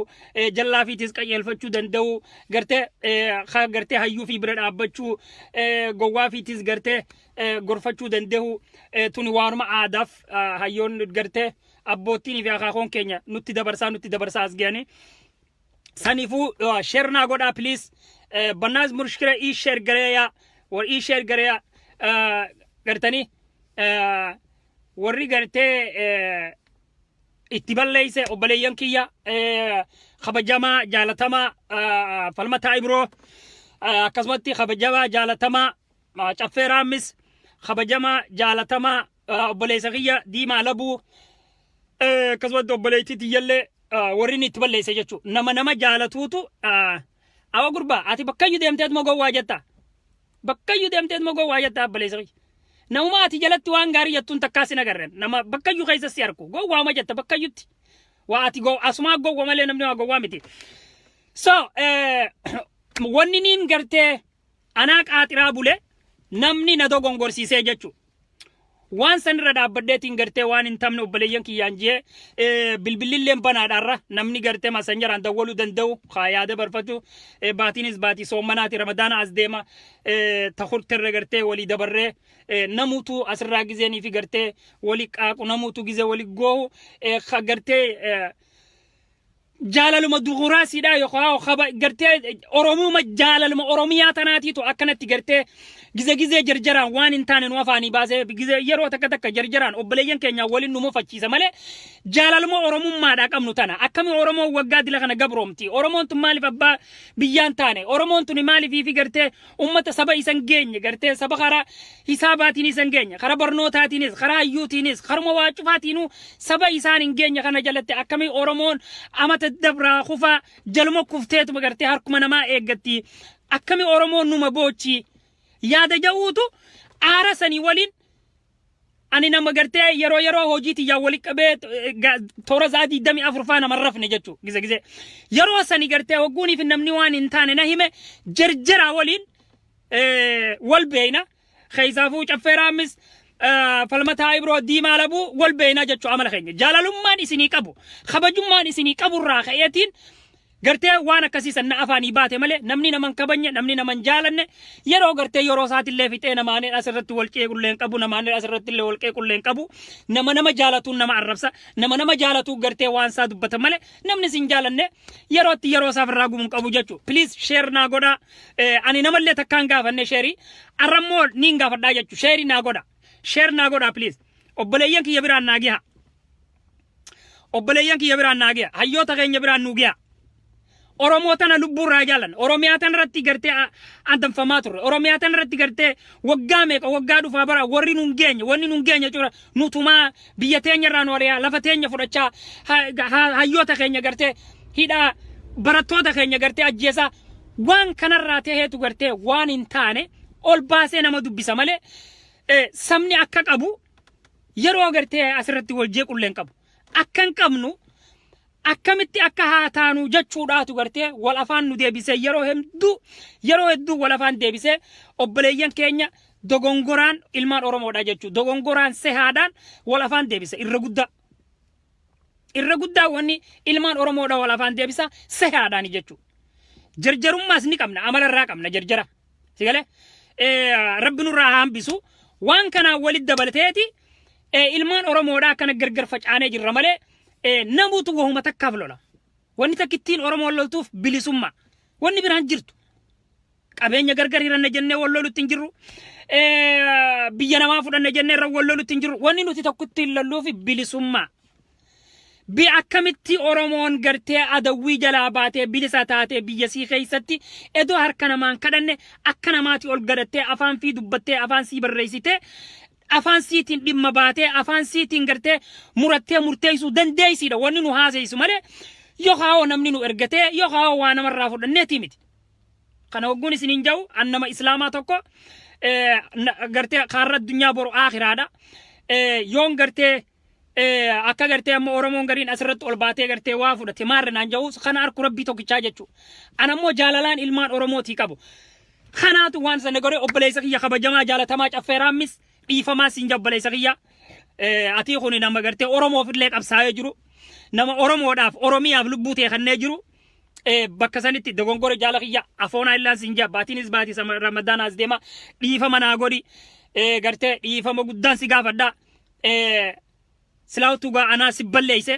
danda'u jallaa fiitis qajeelfachuu danda'u gartee gartee hayyuu fi bira dhaabbachuu gowwaa fiitis gartee gorfachuu danda'u tuni waanuma aadaaf hayyoon gartee abbootiin fi akaakoon keenya nutti dabarsaa as ga'anii saniifuu sheernaa godhaa please bannaas murshkira ii sheer gareeyaa war ii sheer gareeyaa gartanii warri gartee itti balleeyse obboleeyyan kiyya kabajamaa jaalatamaa falmataa ibroo akkasumatti kabajamaa jaalatamaa caffeeraamis kabajamaa jaalatamaa obboleessa kiyya diimaa labuu akkasumatti obboleettii tiyyallee warri itti balleeyse jechuu nama jaalatuutu awa gurbaa ati bakkayyuu deemteet moo gowwaa jetta bakkayyuu deemteet moo gowwaa jetta obboleessa kiyya nama ati jalatti waan gaarii jettuun takkaasi nagarren nama bakkayyuu keessa si arku gowwaa ma jetta bakkayyutti waa ati asuma gowwa malee namni waa gowwaa miti so wanni niin gartee anaa qaaxiraa bule namni na dogongorsiisee jechuu waan sanirra dhaabbadheetiin gartee waan hin tamne obboleeyyan kiyyaan jee bilbililleen banaadhaarra namni gartee masanjaraan dawwaluu danda'u yaada barfatu baatiinis baatii soomanaati ramadaana as deema takurterre gartee walii dabarree namuutu asirraa gizeenii fi gartee walii qaaqu namuutu gizee walii goohu gartee jaalaluma duquraasiidha yookaan khaba gartee oromuma jaalaluma oromiyaa tanaatiitu akkanatti gartee gizee jarjaraan waan hin taane nu afaanii baasee gizee yeroo takka jarjaraan obboleeyyan keenya waliin nu mufachiisa malee jaalaluma oromummaadhaa qabnu tana akkami oromoo waggaa dila kana gabroomti oromoon tun maaliif abbaa biyyaan taane oromoon tun maaliif fi gartee ummata saba isan geenye gartee saba karaa hisaabaatiin isan geenye karaa barnootaatiinis karaa hayyuutiinis karuma waa cufaatiinuu saba isaan hin geenye kana jalatti akkami oromoon amata dabraa kufa jaluma kufteetuma gartee harkuma namaa eeggatti akkami oromoon numa boochi yaada ja'uutu aara sanii waliin ani nama gartee yeroo hojiiti yaa wali qabee toora zaadii dami afurfaa nama rafne jechuu gizee yeroo sanii gartee hogguuniif namni waan hin taane na hime jarjara waliin wal beeyna keessaafuu caffeeraamis falmataa ibroo diimaa labuu wal beeyna jechuu amala keenya jaalalummaan isinii qabu kabajummaan isinii qaburraa ka'eetiin gartee waan akkasiisan na afaanii baate malee namni naman kabanye namni naman jaalanne yeroo gartee yeroo saatillee fixee namaaneen asirratti walqee qulleen qabu namaaneen asirratti illee walqee qulleen qabu nama jaalatuun nama arrabsa nama jaalatu gartee waan saa dubbata malee namni sin jaalanne yeroo saafirraa gumuun qabu jechuu please share naa godha ani namallee takkaan gaafanne sheerii arrammoo niin gaafadhaa jechuu sheerii naa godha share naa godha please obboleeyyan kiyya biraan naa giha hayyoota keenya biraan nuu giha Oromoo tana lubbuurraa jaalan Oromiyaa tana irratti gartee andanfamaa turre Oromiyaa tana irratti gartee waggaa meeqa waggaa dhufaa bara warri nun geenye cura nutumaa biyya teenya irraa nooriyaa lafa teenya fudhachaa hayyoota keenya gartee hidhaa barattoota keenya gartee ajjeesaa waan kanarraa ta'eetu gartee waan hin taane ol baasee nama dubbisa malee sabni akka qabu yeroo gartee asirratti wal jeequlleen qabu akkan qabnu akkamitti akka haa taanu jechuudhaatu gartee wal afaan nu deebisee yeroo hedduu wal afaan deebisee obboleeyyan keenya dogongoraan ilmaan Oromoodha jechuu dogongoraan sehaadhaan wal afaan deebise irra guddaa wanni ilmaan Oromoodha wal afaan deebisa sehaadhaan jechuu jarjarummaas ni qabna amalarraa qabna jarjara sigale rabbi nurraa hambisu waan kana walit dabalateeti ilmaan Oromoodha akkana gargar facaanee jirra malee namuutu wahuma takkaaf lola wanni takkittiin Oromoo loltuuf bilisummaa wanni biraan jirtu qabeenya gargar hiranne jennee wal lolutti hin jirru biyya namaa fudhanne jennee irra wal lolutti hin jirru wanni nuti tokkittiin lolluuf bilisummaa bi akkamitti Oromoon gartee adawwii jalaa baatee bilisa taatee biyya sii keessatti edoo harka namaan kadhanne akka namaati ol gadattee afaan fi dubbattee afaan sii barreessitee afaan siitiin dhimma baatee afaan siitiin gartee murattee murteessuu dandeessiidha wanni nu haasayisu malee yookaan namni nu ergatee yookaan waan namarraa fudhanneeti miti. Kana hogguun isiniin jiru annama islaamaa tokko gartee kaarra addunyaa boru akhiraadha yoon gartee akka gartee amma Oromoon gariin asirratti ol baatee gartee waa fudhate maarre naan jiru kana harku rabbii tokkichaa jechuu anammoo jaalalaan ilmaan Oromootii qabu kanaatu waan sana gore obboleessa kiyya kabajamaa jaalatamaa caffeeraamis dhiifamaa siin obboleessa kiyya ati kuni nama gartee Oromoof illee qabsaa'ee jiru nama Oromoodhaaf Oromiyaaf lubbuu ta'e kannee jiru bakka sanitti dogongora jaala kiyya afoonaa illaan sinjaa baatiinis baatii ramadaanaas deema dhiifama naa godhi gartee dhiifama guddaan si gaafadhaa silaawtu gaa anaa si balleeyse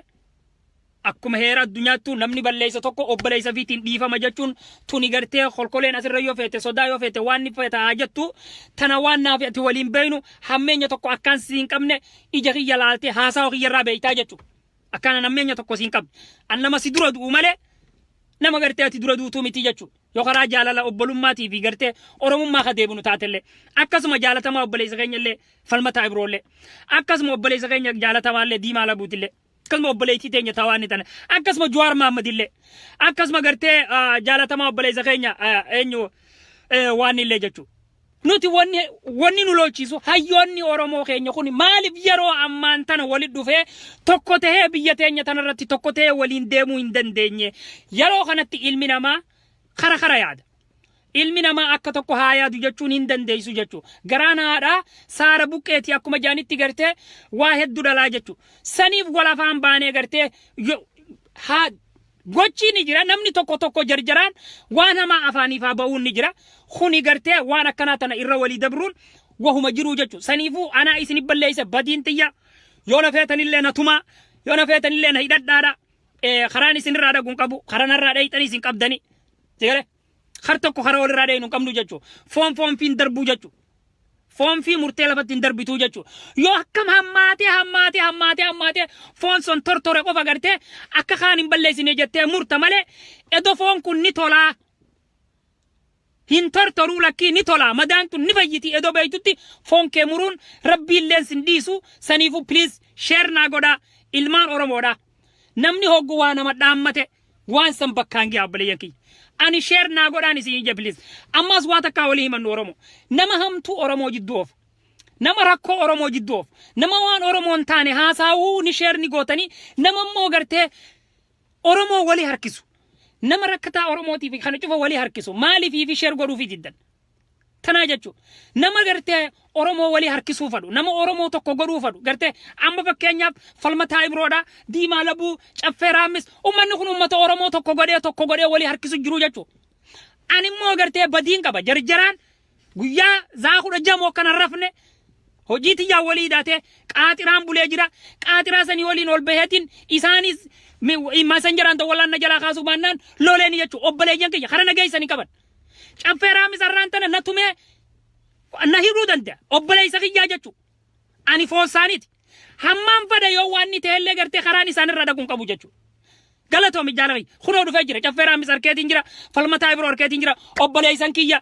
akkuma heera addunyaattu namni balleeysa tokko obboleessa fiitiin dhiifama jechuun tuni gartee kolkoleen asirra yoo feete sodaa yoo feete waan ni feeta haa jettu tana waan naaf ati waliin beeynu hammeenya tokko akkaan siin qabne ija kiyya laaltee haasawa kiyyarraa beeytaa jechu akkaan hammeenya tokko siin qabne an nama si dura du'u malee nama gartee ati dura duutuu miti jechu yoo karaa jaalala obbolummaatii fi gartee oromummaa ka deebinu taatellee akkasuma jaalatamaa obboleessa keenyallee falmataa ibroollee akkasuma obboleessa keenya jaalatamaallee diimaa labuutillee akkasuma obboleettii teenya tawaanni tana akkasuma Jawaar Mahammadillee akkasuma gartee jaalatamaa obboleessa keenya eenyu waan illee jechu nuti wanni nu lolchiisu hayyoonni Oromoo keenya kun maaliif yeroo ammaan tana walit dhufee tokko ta'ee biyya teenya tanarratti tokko ta'ee waliin deemuu hin dandeenye yeroo kanatti ilmi namaa kara yaada ilmi namaa akka tokko haa yaadu jechuun hin dandeessu jechu garaan haadhaa saara buqqeeti akkuma jaanitti gartee waa hedduu dhalaa jechu saniif walafaan baanee gartee haa gochi ni jira namni tokko jarjaraan waan hamaa afaaniif haa ba'uun ni jira kuni gartee waan akkanaa tana irra walii dabruun wahuma jiruu jechu saniifuu anaa isin balleeyse badiin tiyya yoo na feetanillee na tumaa yoo na feetanillee na hidhadhaadha karaan isin irraa dhaguun qabu karanarraa dheeyxanii isin qabdani jeere har tokko kara walirraa dheeynu qabnu jechu foon fiin darbuu jechu foon fi murtee lafatti hin darbituu jechu yoo akkam hammaatee foon son tortore qofa gartee akka kaan hin balleessine jettee murta malee edo foon kun ni tolaa hin tortoruu lakkii ni tolaa madaan tun ni fayyiti edo beeytutti foon kee muruun rabbiilleen sin dhiisu saniifu please share naa godhaa ilmaan Oromoodha namni hoggu waa nama dhaammate waan san bakkaan gee abbalayyan kiyya ani share naa godhaan isin ija please ammas waa takkaa walii himannu Oromoo nama hamtuu Oromoo jiddoof nama rakkoo Oromoo jiddoof nama waan Oromoon taane haasaawuu ni share ni gootanii nama immoo gartee Oromoo walii harkisu nama rakkataa Oromootiif kana cufa walii harkisu maaliif fi share godhuufi jiddan tanaa jechu nama gartee Oromoo walii harkisuu fadhu nama Oromoo tokko godhuu fadhu gartee amma fakkeenyaaf falmataa ibroodha diimaa labuu caffeeraamis ummanni kun ummata Oromoo tokko godhee walii harkisu jiru jechu ani immoo gartee badiin qaba jarjaraan guyyaa zaakudha jamoo kana rafne hojii tiyyaa walii daate qaaxiraan bulee jira qaaxiraa sanii waliin ol baheetiin isaanis masanjaraan tawwalaan na jalaa kaasuu baannaan loleen jechu obboleeyyan kiyya kara nageessanii qaban caffeeraamis arraan tana na tumee na hiruu danda'a obboleessa kiyyaa jechu ani foon isaaniiti hammaan fada yoo waan ni ta'ellee gartee karaan isaanirra dhaguun qabu jechu galatoomi jaalala kunoo dhufee jira caffeeraamis arkeetiin jira falmataa ibiroo arkeetiin jira obboleessan kiyya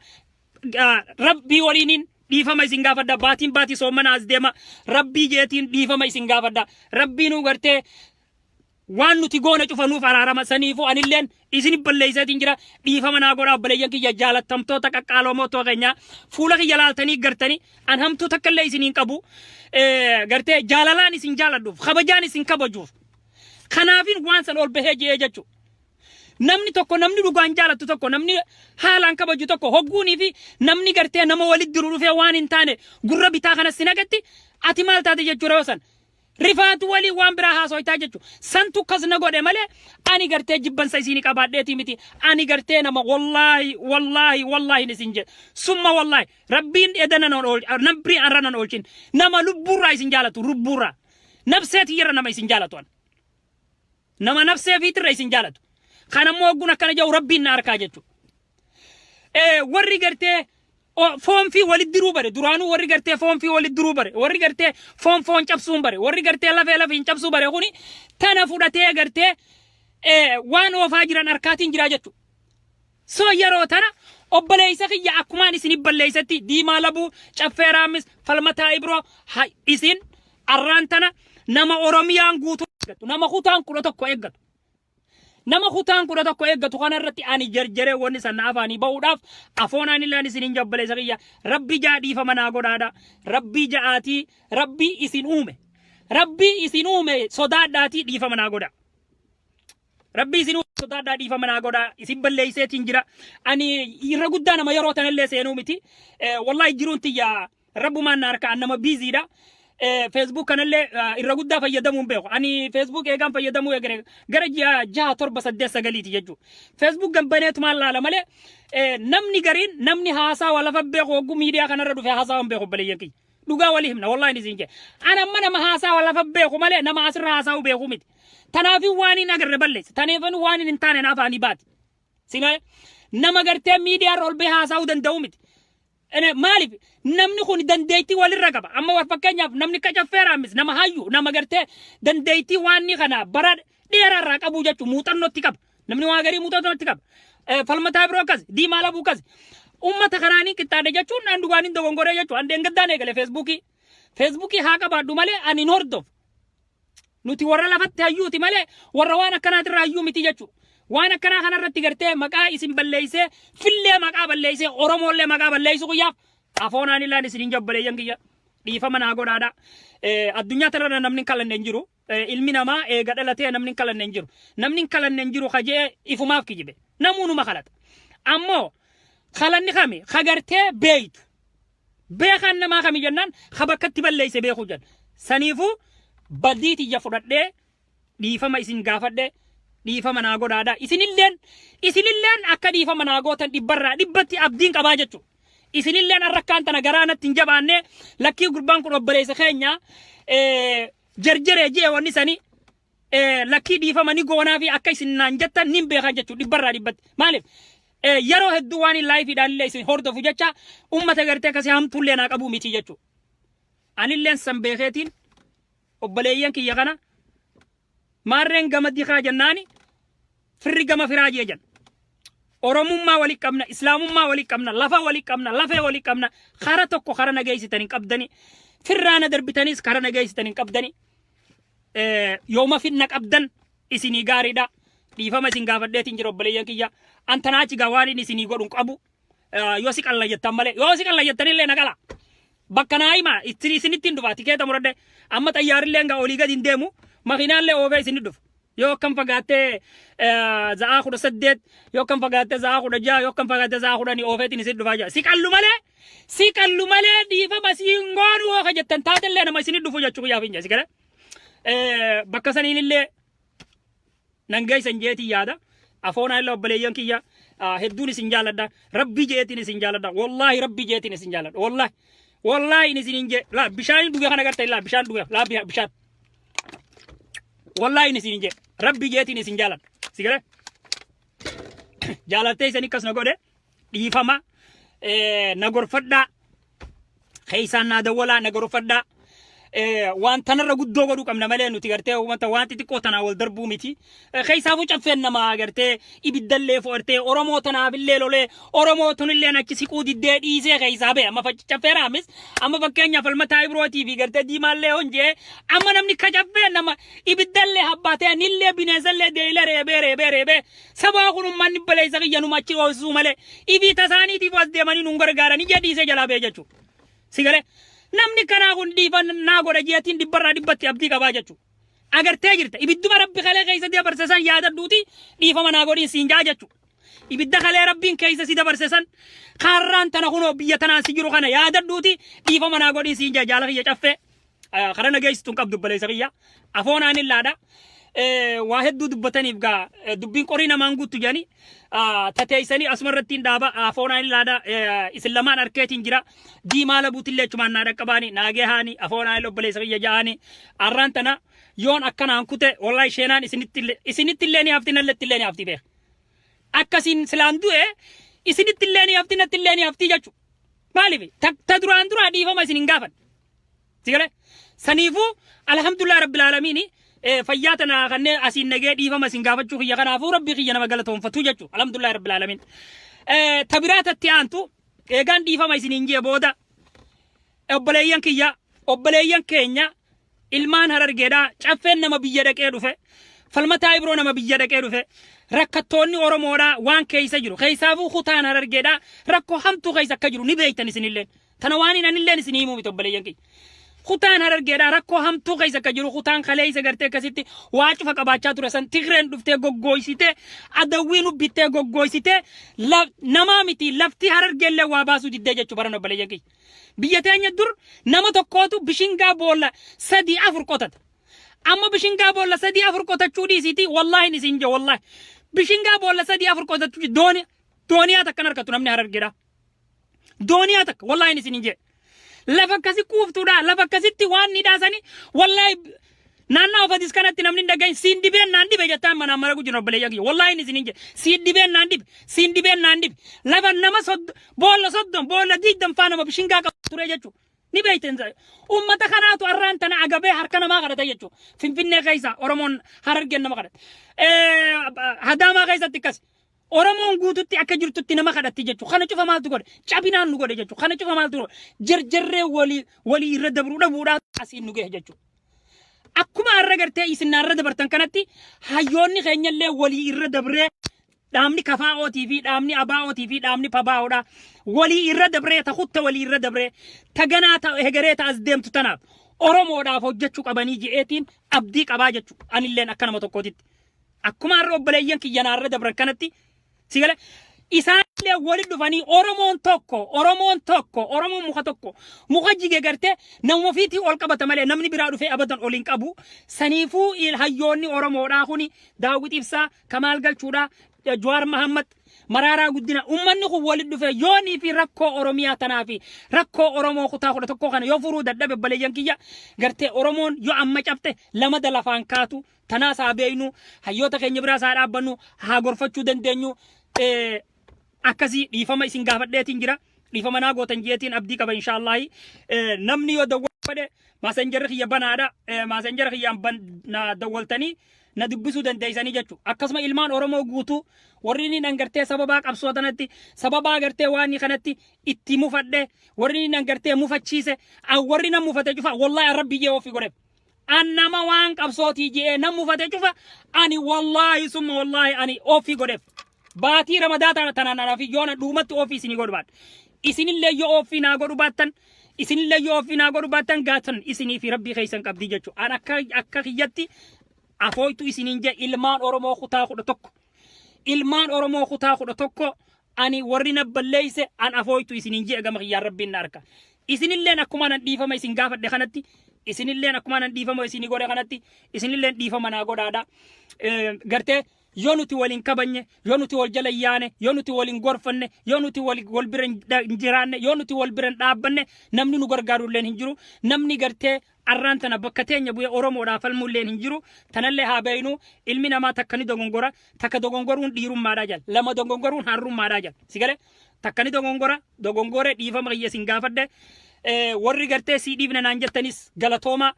rabbii waliiniin dhiifama isin gaafadha baatii soomana as deema rabbii jeetiin dhiifama isin gaafadha rabbiinuu gartee waan nuti goona cufanuuf araarama saniifu anilleen isin balleeysatiin jira dhiifama naa godhaa obboleeyyan kiyya jaalattamtoota qaqqaaloomootoo keenya fuula kiyya laaltanii gartanii an hamtuu takkallee isiniin qabu gartee jaalalaan isin jaaladhuuf kabajaan isin kabajuuf kanaafin waan san ol bahee jee jechu namni tokko namni dhugaan jaalatu tokko namni haalaan kabaju tokko hogguunii fi namni gartee nama walitti diru dhufee waan hin taane gurra bitaa kana sinagatti ati maal taate jechuudha yoo san rifaatu walii waan biraa haasoitaa jechu santu kas na godhe malee ani gartee jibbansa isini qabaadheeti miti ani gartee nama wallahi isin je summa wallahi rabbiin edana non ol nabri aranan olchin nama lubbura isin jaalatu rubbura nafseeti yera nama isin jaalatu nama nafsee fiitra isin jaalatu kana moogun akkana jaw rabbiin na arkaa jechu warri gartee foon fi walit diruu bare duraanuu warri gartee foon fi walit diruu bare warri gartee foon cabsuun bare warri gartee lafee hin cabsuu bare kuni tana fudhatee gartee waan oofaa jiran arkaatiin jira jechu so yeroo tana obboleessa kiyya akkumaan isin balleessatti diimaa labuu caffeeraamis falmataa ibiroo isin arraan tana nama Oromiyaan guutuu eeggatu nama kutaan kudha tokko eeggatu nama kutaan kudha tokko eeggatu kanarratti ani jarjaree wanni sanna afaanii ba'uudhaaf afoonaan illaan isinin jabbaleessa kiyya rabbi jaa dhiifama naa godhaadha rabbi ja'aatii rabbi isin uume sodaadhaatii dhiifama naa godha rabbi isin uume sodaadhaa dhiifama naa godha isin balleesseetiin jira ani irra guddaa nama yeroo tanallee seenuu miti wallahi jiruun tiyya rabbumaan na harkaan nama biiziidha فيسبوك كان اللي الرجود ده فيدمون بيخو أني فيسبوك إيه كان فيدمو يجري جرجيا جا تربة سدسة قليتي يجو فيسبوك كان بنيت مال لا ماله نمني قرين نمني هاسا ولا فبيخو وقو ميديا كان ردو في هاسا وبيخو بليجي دوغا وليهمنا والله نزينجي أنا ما هاسا ولا فبيخو ماله نما أسر هاسا وبيخو ميت تنافي واني نقر بلس تنافي واني نتاني نافاني بات سينا نما قرتي ميديا رول بهاسا ودن دومت أنا مالي نمني خوني دنديتي والي الرقبة أما ورفكني نمني كجفير أمس نما هايو نما قرتي دنديتي واني خنا براد دير الرقبة وجاتو موتان نوتيكب نمني واغري موتان نوتيكب فالمتا بروكز دي مالا بوكز أمة خراني كتادة جاتو ناندوغاني دوغنغوري جاتو عندي انقداني قلي فيسبوكي هاكا بادو مالي أني نوردوف نوتي ورا لفت هايوتي مالي ورا وانا كانت رايو متي جاتو وانا كنا خنا رتي قرتي مقا اسم بليسه فيلي مقا بليسه اورمو اللي مقا بليسه قيا افونا ني لا نسين جبل ينجيا دي فمنا غودا الدنيا ترى نمن كلا ننجرو علمنا ما غدلته نمن كلا ننجرو نمن كلا ننجرو خجي افما كيجبه نمونو ما خلات امو خلاني خامي خغرتي بيت بيخان ما خامي جنان خبكت بليسه بيخوجن سنيفو بديتي جفرده دي فما اسين غافده ديفا مناغو دادا isinilleen akka diifa manaagotan dibbarra dibbatti abdiin qabaa jechu isinilleen arrakkaan tana garaanatti hin jabaanne lakkii gurbaan kun obboleessa keenya jarjare jee wanni sani lakkii diifa mani goonaa fi akka isin naan jettan nin beekan jechu dibbarra dibbatti maaliif yeroo hedduu waan laayifi daallee isin hordofu jecha ummata gartee kasi hamtullee naa qabuu miti jechu anilleen san beekeetiin obboleeyyan kiyya kana مارين جم الدخا جناني فرق جم فراج يجن أورموم ما ولي كمنا إسلاموم ما ولي كمنا لفا ولي كمنا لفا ولي كمنا خارتك خارنا جايس تاني كابدني فرانا دربتانيس خارنا جايس تاني كابدني يوم في إنك أبدن إسني جاريدا ديفا ما سينغافر ده تنجرو بليان كيا أنت ناچ جواري نسني يقولون أبو يوسك الله يتمالي يوسك الله يتني لنا كلا بكناي ما إتري سنتين دوباتي كده تمرد أما تيار لينغا أوليغا دين ديمو مخينان لي أوفي سندوف يو كم فقاتي زاخو سدد يو كم فقاتي زاخو جا يو كم فقاتي زاخو ني أوفي تني سندوف جا سيكالو مالي دي فما سينغون وخجت تنتات اللي أنا ما سندوف جا شو يا فين جا سيكلا بكسانين اللي نانجاي سنجيتي يادا أفونا الله بليان كيا هدوني سنجالة دا ربي جيتني سنجالة دا والله ربي جيتني سنجالة والله إني سنجي لا بشان دوغا خنا قرتي لا بشان دوغا لا بشان والله نسينجي ربي جيتي نسينجالن سيغلا جالتي سني كس نغودي دي فما نغور فدا خيسان نادا ولا نغور فدا وان تنر غدو غدو كم نمله نو تيغرتي وانت وانت تي كوتنا ول دربو ميتي خيسافو چفن ما غرتي يبدل فورتي اورمو تنا بللولي اورمو تنلي نكي سيكو دي دي سي خيسابه اما فچفرا مس اما فكنيا فالمتاي بروتي في غرتي دي مال هونجي اما نمني كچفن ما يبدل حباتي نيل بنزل دي لري سبا غن من بلاي زغيانو ماچي وسو مله ايبي تساني تي فاس دي ماني نونغر غاراني جدي سي جلا بيجچو سيغله namni kana kun difan nagoda jiatin dibbarra dibbatti abdi qaba jechu agar tajirta ibiddu rabbi khale kaysa di barsasan yaada duti difama nagodin sinja jechu ibidda khale rabbin kaysa si dabarsasan kharran tana kuno biyatana sigiru kana yaada duti difama nagodin sinja jala khiya chaffe kharana gays tun qabdu balaysa khiya afona anillada واحد دود بتاني بقى دبين قرينا مانغوت يعني تتيسني أسمرتين دابا أفونا إلادا إسلام أركيتين جرا دي مالا بوتيلة كمان ناركباني ناجهاني أفونا إلو بليس يجاني أرانتنا يون أكنا أنكوته والله شينان إسنتلني أفتنا لتلني أفتي به أكاسين سلاندو إسنتلني أفتنا تلني أفتي جاتو مالي في تدران درا دي فما إسنينغافن تيجي سنيفو الحمد لله رب العالمين فياتنا خنّي أسين نجدي فما سنجابتشو هي كنا فور ربي خيّنا مقالتهم فتوجتشو الحمد لله رب العالمين تبرات التيانتو كان دي فما سنينجي بودا أبليان كينيا ilmaan harargeedhaa caffeen nama biyya dhaqee dhufe falmataa ibroo nama biyya dhaqee dhufe rakkattoonni oromoodhaa waan keessa jiru keessaafuu kutaan harargeedhaa rakkoo hamtuu keessa akka jiru ni beektan isinilleen tana waan inanilleen isinii himuu miti obboleeyyan kiyya kutaan harargeedha rakkoo hamtuu keessa ka jiru kutaan kaleessa gartee akkasitti waa cufa qabaachaa ture san Tigreen dhuftee goggooysite adawwiin ubbittee goggooysite namaa miti lafti harargeellee waa baasuu diddee jechuu baran obboleeyyan kiyya biyya teenya dur nama tokkootu bishingaa boolla 3-4 qotata amma bishingaa boolla 3-4 qotachuu dhiisiti wallahi isin je wallahi bishingaa boolla 3-4 qotachuu dooniyaa takkan harkatu namni harargeedha dooniyaa takka wallahi isin je lafa akkasi kuuftuudha lafa akkasitti waan ni dhaasani wallahi naannaa ofadis kanatti namni dhagayin siin dhibeen naan dhibe jettaan manaa mara gujin obboleeyyan kiyya wallahi isin je siin dhibeen naan dhibe lafa nama boolla 30 boolla 20 faa nama bishingaa qabu ture jechuu ni beeyten ummata kanaatu arraan tana agabee harka namaa kadhata jechuu finfinnee keessa oromoon harargeen nama kadhata hadaamaa keessatti akkas Oromoon guututti akka jirtutti nama kadhatti jechuu kana cufa maaltu godhe cabinaan nu godhe jechuu kana cufa maaltu jarjarree walii irra dabruu dhabuudhaa asiin nu gahe jechuu akkuma har'a gartee isin har'a dabartan kanatti hayyoonni keenyallee walii irra dabree dhaamni kafaa'ootii fi dhaamni abaa'ootii fi dhaamni pabaa'oodha walii irra dabree ta hutta walii irra dabree ta ganaa ta hegeree ta as deemtu tanaaf Oromoodhaaf hojjechuu qabanii je'eetiin abdii qabaa jechuu anilleen akka nama tokkootitti akkuma har'a obboleeyyan kiyyan har'a dabran kanatti sigale isaanillee wali dhufanii Oromoon muka tokko muka jige gartee nama ofiitii ol qabata malee namni biraa dhufee abadan ol hin qabu saniifuu hayyoonni Oromoodhaa kuni Daawit Ibsaa Kamaal Galchuudha Jawaar Mahammad Mararaa Guddina ummanni kun wali dhufe yoonii fi rakkoo Oromiyaa tanaa fi rakkoo Oromoo kutaa 11 kana yoo furuu dadhabe obboleeyyan kiyya gartee Oromoon yoo amma cabte lama lafaan kaatu tanaa saa beeynu hayyoota keenya biraa saa dhaabbannu haa gorfachuu dandeenyu akkasii dhiifama isin gaafadheetiin jira dhiifama naa gootan jeetiin abdii qaba inshallah namni yoo dawwade maasenjara kiyya banaadha maasenjara kiyyaan na dawwaltanii na dubbisuu dandeeysanii jechuu akkasuma ilmaan Oromoo guutuu warri inni nangartee sababaa qabsoo tanatti sababaa gartee waan kanatti itti mufadhe warri inni nangartee mufachiise warri nan mufate cufa wallahi rabbi jee ofi godhe annama waan qabsootii jee nan mufate cufa ani wallahi summa wallahi ani ofi godhe baatii ramadaata tanana fi yoona dhuumatti ofi isini godhu baat isinillee yoo ofi naa godhu baattan isinillee yoo ofi naa godhu baattan gaatan isinii fi rabbii keessan qabdii jechuu an akka kiyyatti afooytu isinin je ilmaan Oromoo kutaa 11 ilmaan Oromoo kutaa 11 ani warri nabballeeyse an afooytu isinin je gama kiyyaa rabbiin na arka isinilleen akkuma nan dhiifama isin gaafadhe kanatti isinilleen akkuma nan dhiifama isini godhe kanatti isinilleen dhiifama naa godhaadha gartee yoo nuti waliin kabanye yoo nuti wal jala yaane yoo nuti waliin gorfanne yoo nuti wal biran jiraanne yoo nuti wal biran dhaabbanne namni nu gargaarulleen hin jiru namni gartee arraan tana bakka teenya bu'ee Oromoodhaaf falmulleen hin jiru tanallee haa beeynu ilmi namaa takkani dogongora takka dogongoruun dhiirummaadhaa jala lama dogongoruun harrummaadhaa jala sigale takkani dogongore dhiifama kiyya sin gaafadhe warri gartee sii dhiifne naan jettanis galatooma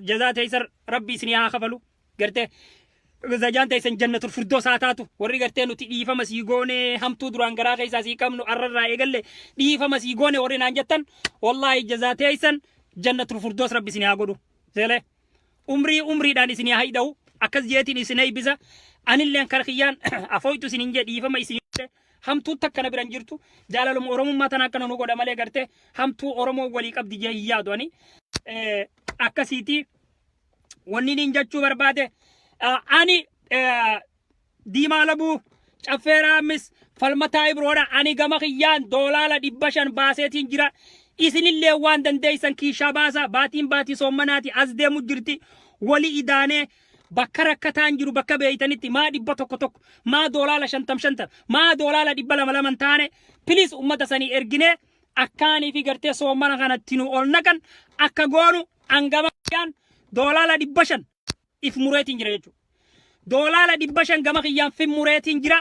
jazaa teessar rabbi isin haa kafalu gartee زجان تيسن جنة الفردوس آتاتو ورّي قرتين وتيفا مسيقوني همتو دران قراخ إيسا سيكم نو أرر رأي قل ديفا مسيقوني ورّي نانجتن والله جزات تيسن جنة الفردوس ربي سنيا قدو زيلي عمري داني سنيا هايدو أكز جيتي سنيا بيزا أن اللي انكارخيان أفويتو سنينجا ديفا ما يسنيا همتو تكنا برانجرتو جالالهم أورمو ما تناكنا نقود أمالي قرتي همتو أورمو وليك أبدي جاي يادواني أكسيتي وني نينجاتشو برباده ani diimaa labuu caffeeraa mis falmataa ibroodha ani gama kiyyaan doolaala 500 baaseetiin jira isinillee waan dandeeysan kiishaa baasa baatii soommanaati as deemu jirti wali idaanee bakka rakkataan jiru bakka beeytanitti maa 100 maa doolaala 50 maa doolaala 200 taane pilis ummata sanii ergine akkaanii fi gartee soommana kanatti nu ol naqan akka goonu angama kiyyaan doolaala 500 if mureetiin jira jechuudha. Doolaala 500 gama kiyyaan fi mureetiin jira.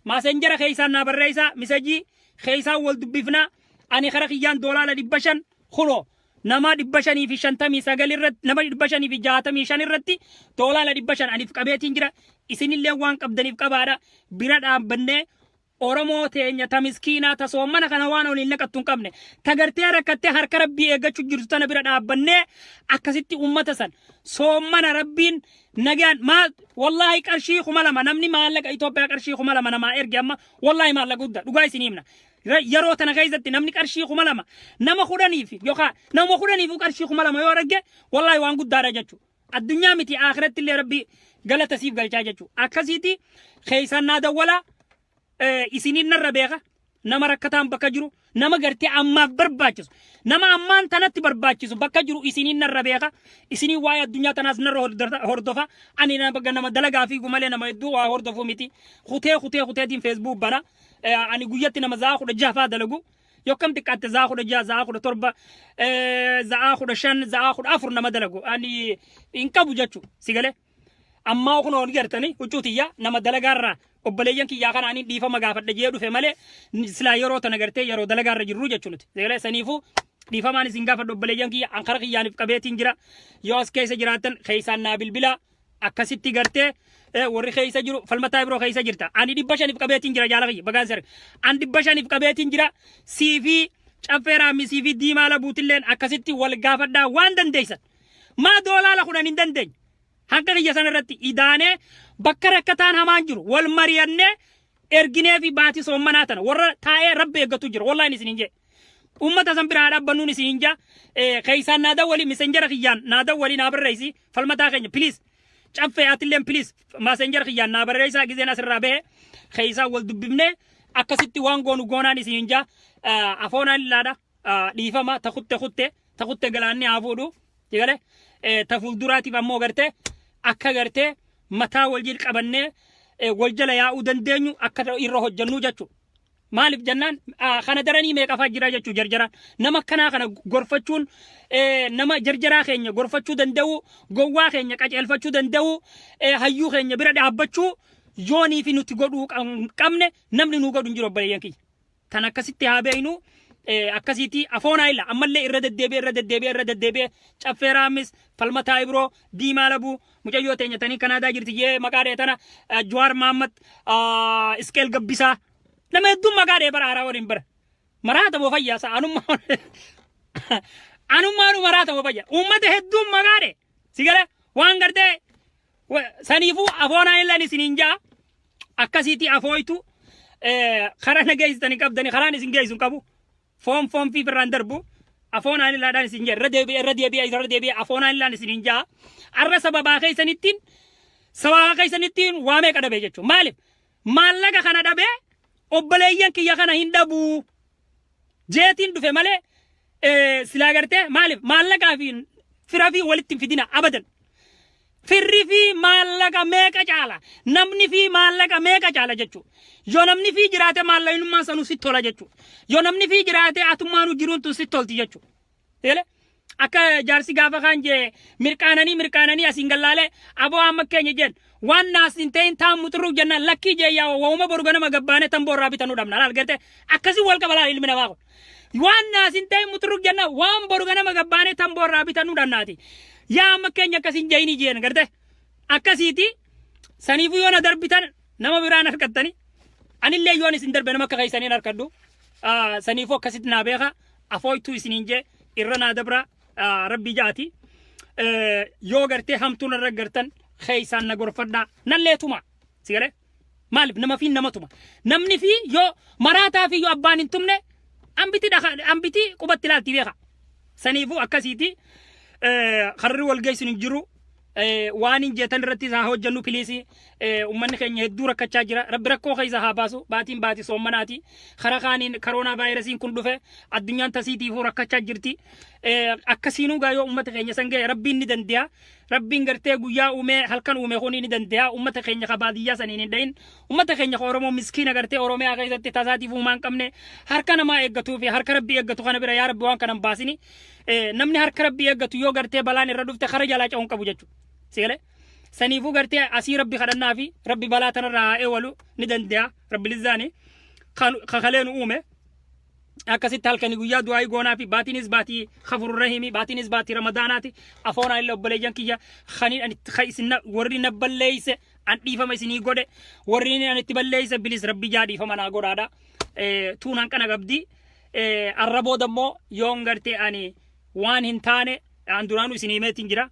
Maasenjara keessaan naa barreessaa misajii keessaan wal dubbifnaa ani kara kiyyaan doolaala 500 kunoo nama 559 irratti nama 565 irratti doolaala 500 aniif qabeetiin jira. Isinillee waan qabdaniif qabaadha bira dhaabbannee oromoo teenya ta miskiinaa ta soommana kana waan waliin naqattu hin qabne ta gartee rakkattee harka rabbii eeggachuu jirtu tana bira dhaabbannee akkasitti ummata san soommana rabbiin nagaan maa wallahi qarshii kuma lama namni maallaqa Itoophiyaa qarshii kuma lama namaa erge amma wallahi maallaqa guddaa dhugaa isin himna yeroo tana keessatti namni qarshii kuma lama nama kudhaniif yookaan nama kudhaniif qarshii kuma lama yoo arge wallahi waan guddaadha jechuudha addunyaa miti akhiratti illee rabbii galata siif galchaa jechuudha akkasiiti keessan naa dawwala isinin narra beeka nama rakkataan bakka jiru nama gartee ammaaf barbaachisu nama ammaan tanatti barbaachisu bakka jiru isinin narra beeka isinin waa'ee addunyaa tanaas narra hordofa ani nama dalagaa fi gumalee nama hedduu waa hordofu miti kuteetiin Facebook bana ani guyyatti nama zaa kudha jaafaa dalagu yokkam xiqqaatte zaa kudha jaa zaa kudha torba zaa kudha shan zaa kudha afur nama dalagu ani hin qabu jechuu sigalee amma kun on gartani huccutiyya nama dalagaarraa obboleeyyan kiyyaa kana ani dhiifama gaafadha jee dhufe malee silaa yeroo tana gartee yeroo dalagaarra jirru jechuunuti sigalee saniifuu dhiifamaan isin gaafadha obboleeyyan kiyya ankara kiyyaaniif qabeetiin jira yoo as keessa jiraatan keessaan naa bilbila akkasitti gartee warri keessa jiru falmataa biroo keessa jirta ani 500 qabeetiin jira jaala kiyya bagaan sar ani 500 qabeetiin jira CV caffeeraa mi CV diimaa la buutilleen akkasitti wal gaafadhaa waan dandeessan maa doolaala kunan hin dandeenye hanka kiyya sanarratti idaanee bakka rakkataan hamaan jiru wal mari'annee erginee fi baatii soommanaa tana warra taa'ee rabbi eeggatu jira wallahi isin hin jee ummata san biraa dhaabbannuun isin hin jaa keessaan naa dawwali messenjera kiyyaan naa dawwali naa barreessi falmataa keenya please caffee atilleen please messenjera kiyyaan naa barreessaa gizeen asirraa bahe keessaan wal dubbifnee akkasitti waan goonu goonaan isin hin jaa afoonaan ilaadha dhiifama ta kutte galaanni haa fuudhu jigale ta fuulduraatiif ammoo gartee akka gartee mataa wal jil qabannee wal jala yaa'uu dandeenyu akka irra hojjennu jechuudha. Maaliif jennaan kana daranii meeqafaa jira jechuu jarjaraan nama akkanaa kana gorfachuun nama jarjaraa keenya gorfachuu danda'u gowwaa keenya qaceelfachuu danda'u hayyuu keenya bira dhaabbachuu yoonii fi nuti godhuu qabne namni nu godhu hin jiru obboleeyyan kiyya. Tan akkasitti haa beeynu akkasitti afoonaa illa ammallee irra deddeebi'ee caffeeraamis falmataa ibiroo diimaa labuu mucayyoo teenya tanii kanaadaa jirti jee maqaa dheetana Jawaar Mahammad Iskeel Gabbisaa nama hedduun maqaa dhee bara haaraa waliin bara maraata boo fayyaasa anummaanu maraata boo fayyaa uummata hedduun maqaa dhee sigale waan gartee saniifuu afoonaa illaan isiniin jaa akkasitti afooytu karaa nageessitanii qabdanii karaan isin geessuun qabu. Foom fi birraan darbu afoonaan ilaadhaan isin jaa irra deebi'ee afoonaan illaan isin jaa arra sababaa keessanittiin waa meeqa dhabee jechuudha maaliif maallaqa kana dhabee obboleeyyan kiyya kana hin dhabuu jeetiin dhufe malee silaa gartee maaliif maallaqaa fi fira fi walitti hin fidina abadan firri fi maallaqa meeqa caala namni fi maallaqa meeqa caala jechuudha yoo namni fi jiraate maallaqinummaan sanuu sitti tola jechuudha yoo namni fi jiraate atummaanuu jiruun tun sitti tolti jechuudha akka jaarsi gaafa kaan jee mirqaananii asiin gallaalee aboo amma keenya jeen waan naas hin ta'in taan muxuruu jennaan lakkii jee yaa wauma boru ganama gabbaanee tan boorraa bitanuu dhabna laal garte akkasii wal qabalaa ilmi namaa kun waan naas hin ta'in muxuruu jennaan waan boru ganama gabbaanee tan boorraa bitanuu dhabnaati yaa amma keenya akkasiin jeeyini jeen garte akkasiiti saniifuu yoona darbitan nama biraan harkattani anillee yoon isin darbe nama akka keessaniin harkadhu saniifuu akkasitti naa beeka afooytuu isiniin jee irra naa dabra rabbi jaati yoo gartee hamtuun irra gartan keessaan na gorfadhaa nalleetuma sigale maaliif nama fi nama tuma namni fi yoo maraataa fi yoo abbaan hin tumne ambiti qubatti ilaalti beeka saniifuu akkasiiti karri wal geessin hin jiru waan hin jeetan irratti isaa hojjennu piliisi ummanni keenya hedduu rakkachaa jira rabbi rakkoo keessa haa baasu baatii soommanaati karaa kaaniin koroonaa vaayirasiin kun dhufe addunyaan tasiitiifuu rakkachaa jirti akkasiinuu gaayoo ummata keenya san ga'e rabbiin ni danda'a rabbiin gartee guyyaa uumee halkan uume kun ni danda'a ummata keenya ka baadiyyaa saniin hin dhayin ummata keenya ka oromoo miskiina gartee oromiyaa keessatti tasaatiif uumaan qabne harka namaa eeggatuu fi harka rabbii eeggatu kana bira yaa rabbi waan kanan baasini namni harka rabbii eeggatu yoo gartee balaan irra dhufte kara jalaa ca'uun qabu jechuudha sigale saniifuu gartee asii rabbi kadhannaa fi rabbi balaa tanarraa eewalu ni danda'a rabbi lizaani kakaleen uume akkasitti halkanii guyyaa du'aa goonaa fi baatiinis baatii khafurur rahimi baatiinis baatii ramadaanaati afoonaa illa obboleeyyan kiyya khanii isin warri nabballeeyse أنتي فما سني قدر وريني أن تبليس بليس ربي جادي فما نقول هذا تونان كنا قبدي الربو دمو يوم قرتي أني وان هنتاني عندنا سينمات تنجرا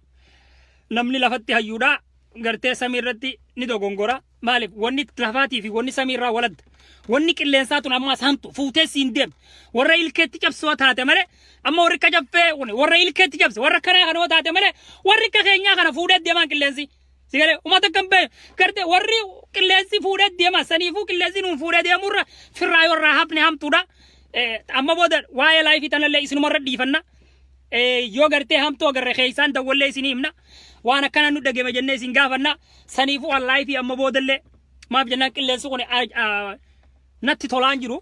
نمني لفتي هيودا قرتي سميرتي ندو غونغورا مالك وني لفاتي في وني سميرا ولد وني كلين ساتون أما سامتو فوتي سيندم ورا إلكتي جاب سوات هذا مره أما ورا كجاب في ورا إلكتي جاب ورا كنا خنوات هذا مره ورا كخينيا خنا فوتي ديما كلينسي سيجاره وما تكمل كرت وري كلينسي فوتي ديما سنيفو كلينسي نون فوتي ديما مرة في الرأي ورا هابني هم تودا أما بدر واي لايف يتنا اللي يسنو مرة ديفنا yoo gartee hamtuu agarre keeysaan dawwallee isin himna waan akkana nu dhagee jennee isin gaafanna saniifu wallahi fi amma boodallee maaf jennaan qilleensi kun natti tolaan jiru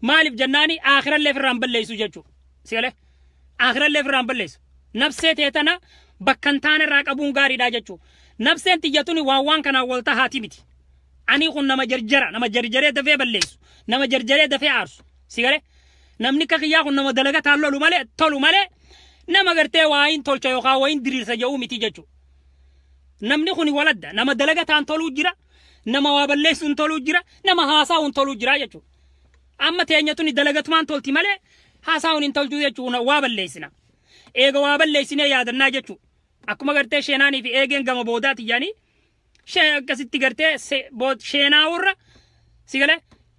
maaliif jennaani aakhirallee firraan balleessu jechuu sigale aakhirallee firraan balleessu nafsee teetana bakkan taane irraa qabuun gaariidha jechuu nafseen tiyyatuni waan kanaan walta haati miti ani kun nama jarjaree dafee balleessu nama jarjaree dafee aarsu sigale namni kakiyyaa kun nama dalaga tolu malee nama gartee waayin tolcha yookaan waayin diriirsa jedhu miti jechuudha. Namni kuni waladda nama dalaga taan toluu jira nama waa balleessuun toluu jira nama haasaa'uun toluu jira jechuudha. Amma teenyatu ni dalagatumaan tolti malee haasaa'uun hin tolchuu jechuudha waa balleessina. Eega waa balleessinee yaadannaa jechuudha. Akkuma gartee sheenaanii fi eegeen gama boodaati yaanii akkasitti gartee sheenaa warra sigale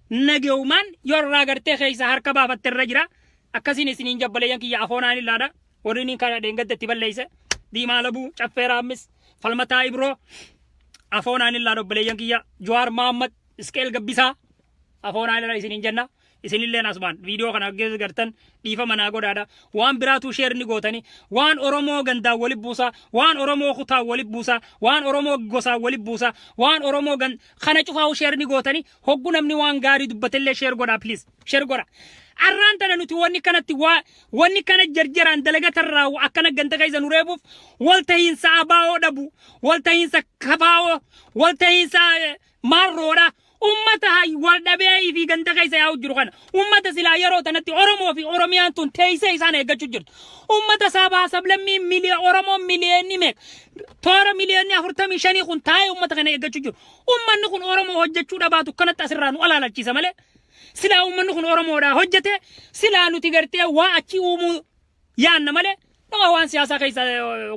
nageumaan yorraa gartee keessa harka baafatte irra jira. Akkasiin isiniin jabbalee kiyya afoonaan illaadha. وريني كان دينجد تبليسه دي مالبو شفير أمس فالمتا إبرو أفون عن الله رب ليان كيا جوار محمد سكيل قبيسا أفون عن الله إسنين جنة إسنين لنا سبان فيديو كنا جز قرتن ديفا مناقو دادا وان براتو شير نيغوتاني وان أورمو غندا ولي بوسا وان أورمو خطا ولي بوسا وان أورمو غوسا ولي بوسا وان أورمو غن خنا شوفاو شير نيغوتاني هوغو نمني وان غاري دبتلي شير غودا بليز شير غودا arrantana nuti wanni kana jarjaran dalaga tarraawu akkana ganta kaysa nureebuuf waltahiinsa abaa'oo dhabu waltahiinsa kabaa'oo waltahiinsa marroodha ummata wal dhabee fi ganta kaysa yaa'u jiru kana ummata silaa yeroo tanatti oromoo fi oromiyaan tun teessee isaan eeggachuu jirtu ummata sabaa sablammii oromoo miliyoonni meeqa toora miliyoonni 45 kun taa'ee ummata kana eeggachuu jiru ummanni kun oromoo hojjechuu dhabaatu kanatti asirraa nu alaalachisa malee sila umman kun oromoodha hojjete sila nuti gartee waa achi uumu yaanna malee nama waan siyaasaa keessa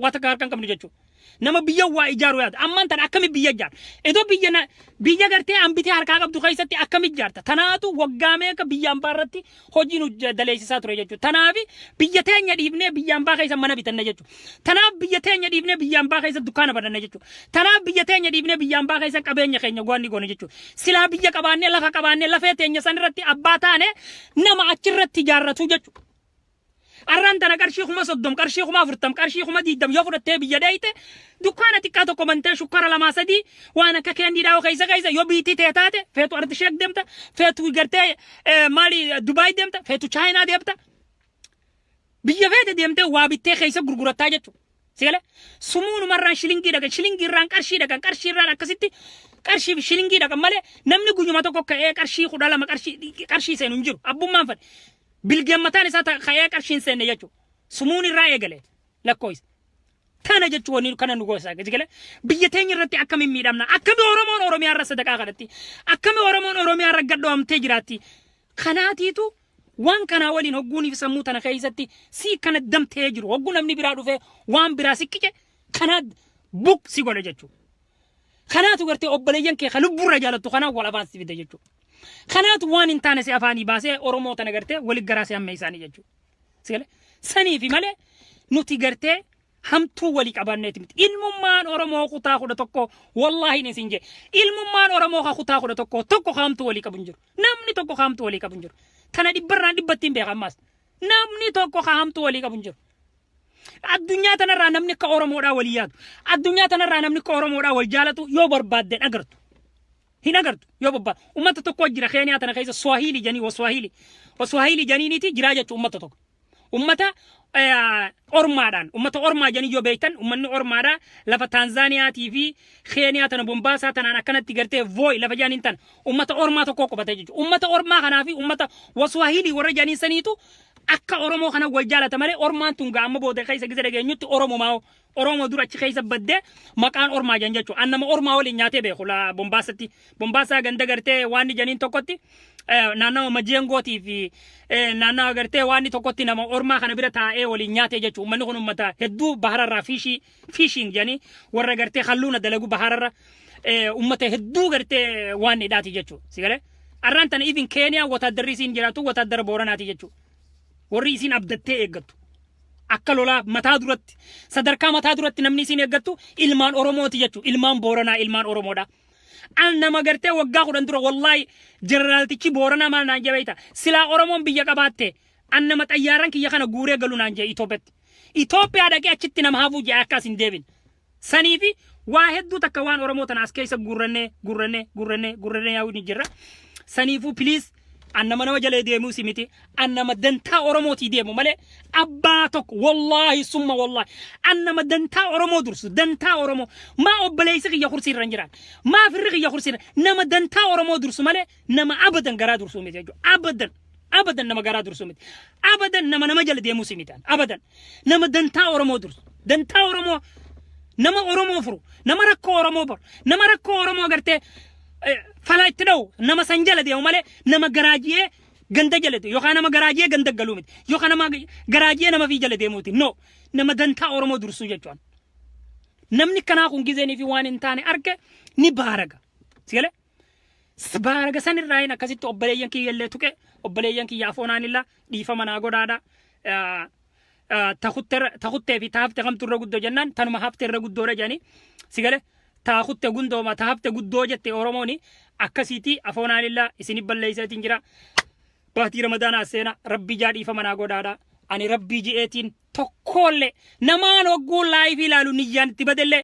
wata harkan qabnu jechuudha nama biyya waa ijaaru yaada ammaan tan akkami biyya ijaar edoo biyya gartee ambitee harkaa qabdu keessatti akkami ijaarta tanaatu waggaa meeqa biyya ambaa irratti hojii nu daleessisaa ture jechuudha tanaafi biyya teenya dhiibnee biyya ambaa keessa mana bitanna jechuudha tanaaf biyya teenya dhiibnee biyya ambaa keessa dukkaana bananna jechuudha tanaaf biyya teenya dhiibnee biyya ambaa keessa qabeenya keenya goonni goone jechuudha silaa biyya qabaannee lafa qabaannee lafee teenya san irratti abbaa taane nama achirratti ijaarratu jechuudha arrantana qarshii kuma 30 qarshii kuma 40 qarshii kuma 20 yoo fudhattee biyya deeyte dukkaana xiqqaa tokko bantee shukkara lama sadii waan akka keendi daawo keessa yoo biitii teetaate feetu artisheek deemta feetu gartee maali dubaay deemta feetu chaayinaa deemta biyya feete deemte waa bittee keessa gurgurataa jechuudha sigale sumuunumarraan shilingii dhagan shilingiirraan qarshii dhagan qarshiirraan akkasitti qarshii shilingii dhagan malee namni guyyuma tokko ka'ee qarshii 12 qarshii seenu hin jiru abbummaan fadhe bilgeemmataan isaa ka'ee qarshiin seenne jechuudha sumuun irraa eegale lakkoofsa tana jechuun kana nu goosaa gale biyya teenya irratti akkamiin miidhamna akkami oromoon oromiyaa irra sadaqaa kadhatti akkami oromoon oromiyaa irra gadhoomtee jiraatti kanaatiitu waan kana waliin hogguuniif sammuu tana keessatti si kana damtee jiru hogguu namni biraa dhufee waan biraa sikkike kana buk si godhe jechuudha kanaatu gartee obboleeyyan kee kan lubburra jaalattu kana wal afaan si fide jechuudha kanaatu waan hin taane si afaanii baasee oromoo tana gartee wali garaa si amma isaanii jechuudha sigale sanii fi malee nuti gartee hamtuu wali qabanneeti miti ilmummaan oromoo kutaa 11 wallahi ni sinje ilmummaan oromoo kutaa 11 tokko hamtuu wali qabun jiru namni tokko hamtuu wali qabun jiru kana dhibbarraan dhibbattiin beekamas namni tokko hamtuu wali qabun jiru addunyaa tanarraa namni akka oromoodhaa walii yaadu addunyaa tanarraa namni akka oromoodhaa wal jaalatu yoo barbaadde agartu hin agartu yoo barbaadde ummata tokko jira Keeniyaa tana keessa Swahili janii waswahili janiiniti jira jechuudha ummata tokko ummata ormaadhaan ummata ormaa janii yoo beektan ummanni ormaadhaa lafa Taanzaaniyaatii fi Keeniyaa tana Bombaasaa tanaan akkanatti gartee voy lafa jaaniin tan ummata ormaa tokko qubate jechuudha. Ummata ormaa kanaa fi ummata Waswaahilii warra jaanii saniitu akka Oromoo kana wal jaalata malee ormaan tun gaama booda keessa gisa dhageenyutti Oromoo dura achi keessa baddee maqaan ormaa jan jechuudha. An nama ormaa waliin nyaatee beeku la Bombaasatti. Bombaasaa ganda gartee waan janiin tokkotti naannawa Majeengotii fi naannawa gartee waan tokkotti nama ormaa kana bira taa'ee waliin nyaatee jechuudha. Uummanni kun uummata hedduu bahararraa fishing janii warra gartee halluuna dalagu bahararra uummata hedduu gartee waan hidhaati jechuudha. Sigalee arraan tana even Keeniyaa wataaddarri isiin jiraatu wataaddara Booranaati jechuudha. Warri isiin abdattee eeggattu. Akka lolaa mataa duratti sadarkaa mataa duratti namni isiin eeggattu ilmaan Oromooti jechuudha. Ilmaan Booranaa ilmaan Oromoodha. An nama gartee waggaa 10 dura wallahi jeneraaltichi Booranaa maal naan jabeeyta silaa Oromoon biyya qabaatte an nama xayyaaran kiyya kana guuree galu naan jee Itoophiyaatti. Itoophiyaa dhaqee achitti nama haafuu jee akkas hin deebin. Saniifi waa hedduu takka waan Oromoo tana as keessa gurrannee yaa'uu ni jirra. Saniifu please annama nama jalee deemuu si miti annama dantaa Oromooti deemu malee abbaa tokko wallahi summa wallahi annama dantaa Oromoo dursu dantaa Oromoo maa obboleessi kiyya kursiirra hin jiran maa firri kiyya kursiirra nama dantaa Oromoo dursu malee nama abadan garaa dursu miti jechuudha abadan nama garaa dursu miti abadan nama jala deemuu si miti abadan nama dantaa Oromoo dursu dantaa Oromoo nama Oromoo furu nama rakkoo Oromoo baru nama rakkoo Oromoo gartee falaitti dhawu nama san jala deemu malee nama garaajiyee ganda jala deemu yookaan nama garaajiyee ganda galuu miti yookaan nama garaajiyee nama fi jala deemuuti no nama dantaa Oromoo dursuu jechuudha. Namni kanaa kun gizeenii fi waan hin taane arge ni baaraga. Sigalee baaraga sanirraa hin akkasitti obboleeyyan kiyya illee tuqe obboleeyyan kiyya afoonaan dhiifama naa godhaadha. Takuttee fi taafte kamturra guddoo jennaan tanuma hafteerra guddoodha jedhanii sigalee. Taakutte gundooma taafte guddoo jette Oromooni akkasiiti afoonaan isin balleeyseetiin jira. Baatii Ramadaanaa seena rabbii jaadhiifama naa godhaadha. Ani rabbii ji'eetiin tokkollee namaan hogguu laayifii ilaalu niyyaan itti badellee